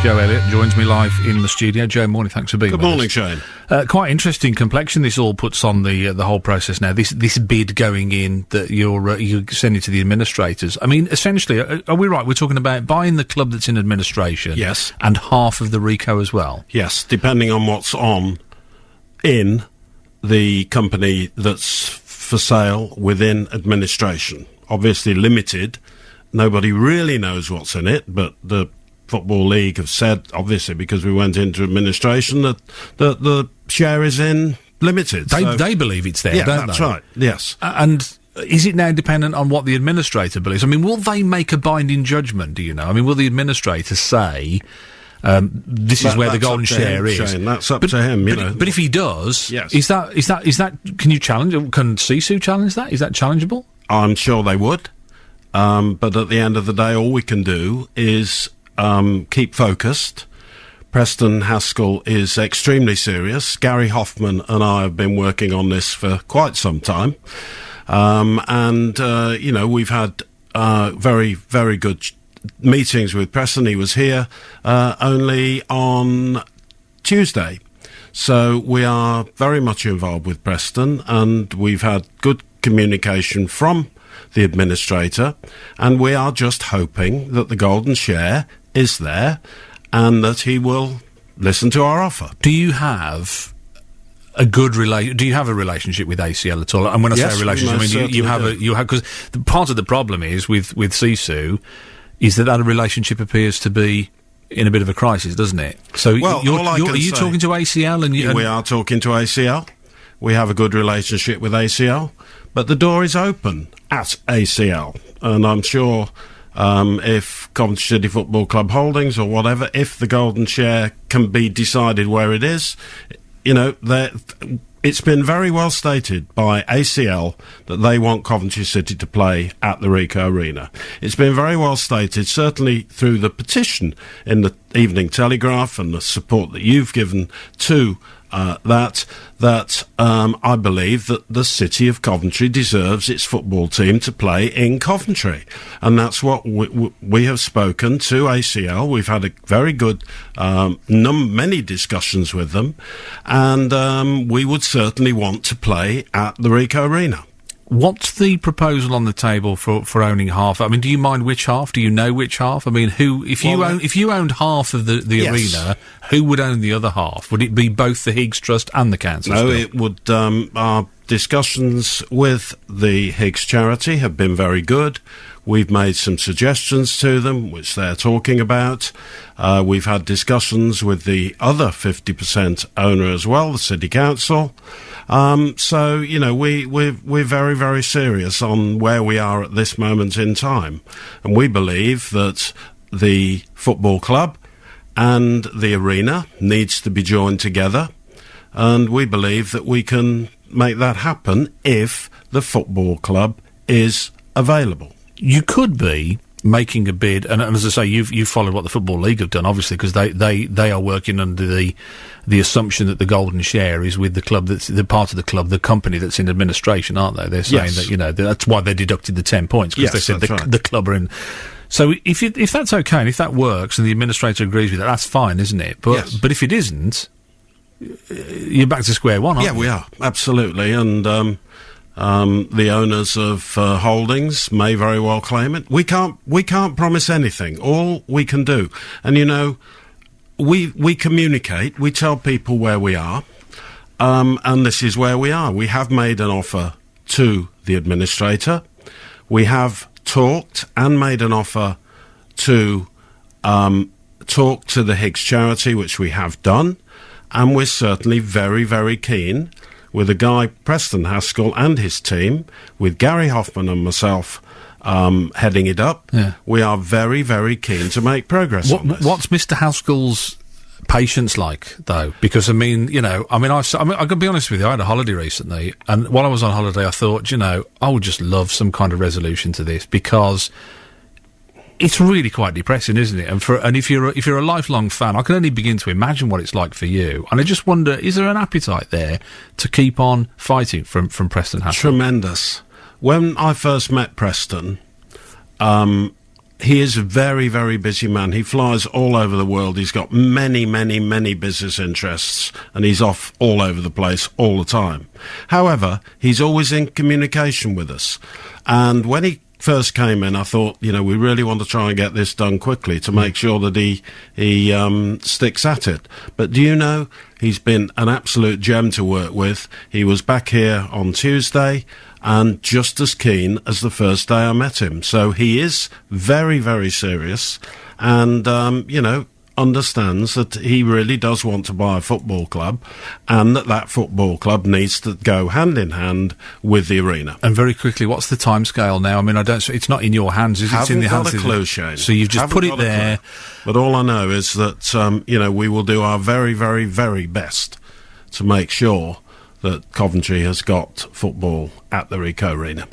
Joe Elliott joins me live in the studio. Joe, morning, thanks for being with us. Good morning, Shane. Quite interesting complexion this all puts on the whole process now. This bid going in that you're sending to the administrators. I mean, essentially, are we right? We're talking about buying the club that's in administration. Yes. And half of the RICO as well. Yes, depending on what's on in the company that's for sale within administration. Obviously limited. Nobody really knows what's in it, but the Football League have said, obviously, because we went into administration, that the share is in limited. They believe it's there, don't they? That's right, yes. And is it now dependent on what the administrator believes? I mean, will they make a binding judgment, do you know? I mean, will the administrator say, this is where the golden share is? Shane, that's up to him, you know. But if he does, yes. is that, can you challenge, can CSU challenge that? Is that challengeable? I'm sure they would. But at the end of the day, all we can do is keep focused. Preston Haskell is extremely serious. Gary Hoffman and I have been working on this for quite some time. You know, we've had very, very good meetings with Preston. He was here only on Tuesday. So we are very much involved with Preston, and we've had good communication from the administrator, and we are just hoping that the golden share is there and that he will listen to our offer. Do you have a relationship with ACL at all? And when I say a relationship, I mean you have because part of the problem is with CSU is that relationship appears to be in a bit of a crisis, doesn't it? So are you talking to ACL? And we are talking to ACL. We have a good relationship with ACL, but the door is open at ACL, and I'm sure if Coventry City Football Club Holdings or whatever, if the golden share can be decided where it is, you know, it's been very well stated by ACL that they want Coventry City to play at the Ricoh Arena. It's been very well stated, certainly through the petition in the Evening Telegraph and the support that you've given to that I believe that the city of Coventry deserves its football team to play in Coventry, and that's what we have spoken to ACL. We've had a very good many discussions with them, and we would certainly want to play at the Ricoh Arena. What's the proposal on the table for owning half? I mean, do you mind which half? Do you know which half? I mean, if you owned half of the yes. arena, who would own the other half? Would it be both the Higgs Trust and the council? No, it would. Our discussions with the Higgs charity have been very good. We've made some suggestions to them, which they're talking about. We've had discussions with the other 50% owner as well, the City Council. So, you know, we're very, very serious on where we are at this moment in time. And we believe that the football club and the arena needs to be joined together. And we believe that we can make that happen if the football club is available. You could be making a bid, and as I say, you've followed what the Football League have done, obviously, because they are working under the assumption that the golden share is with the club that's the part of the club, the company that's in administration, aren't they? They're saying that, you know, that's why they deducted the 10 points, because they said the club are in. So if that's okay and if that works and the administrator agrees with that, that's fine, isn't it? But if it isn't, you're back to square one, aren't you? Yeah, we are, absolutely, and the owners of holdings may very well claim it. We can't promise anything. All we can do, and you know, we communicate. We tell people where we are, and this is where we are. We have made an offer to the administrator. We have talked and made an offer to talk to the Higgs charity, which we have done, and we're certainly very, very keen, with a guy, Preston Haskell, and his team, with Gary Hoffman and myself heading it up. Yeah. We are very, very keen to make progress on this. What's Mr. Haskell's patience like, though? Because, I mean, you know, I'm going to be honest with you, I had a holiday recently, and while I was on holiday, I thought, you know, I would just love some kind of resolution to this, because it's really quite depressing, isn't it? And if you're a lifelong fan, I can only begin to imagine what it's like for you. And I just wonder, is there an appetite there to keep on fighting from Preston Haskell? Tremendous. When I first met Preston, he is a very, very busy man. He flies all over the world. He's got many, many, many business interests, and he's off all over the place all the time. However, he's always in communication with us. And when he first came in, I thought, we really want to try and get this done quickly to make sure that he sticks at it. But do you know, he's been an absolute gem to work with. He was back here on Tuesday, and just as keen as the first day I met him. So he is very, very serious and, understands that he really does want to buy a football club and that football club needs to go hand in hand with the arena. And very quickly, what's the timescale now? I mean, it's not in your hands, is it? It's in the hands of... Haven't got a clue, Shane. So you've just put it there. But all I know is that, we will do our very, very, very best to make sure that Coventry has got football at the Ricoh Arena.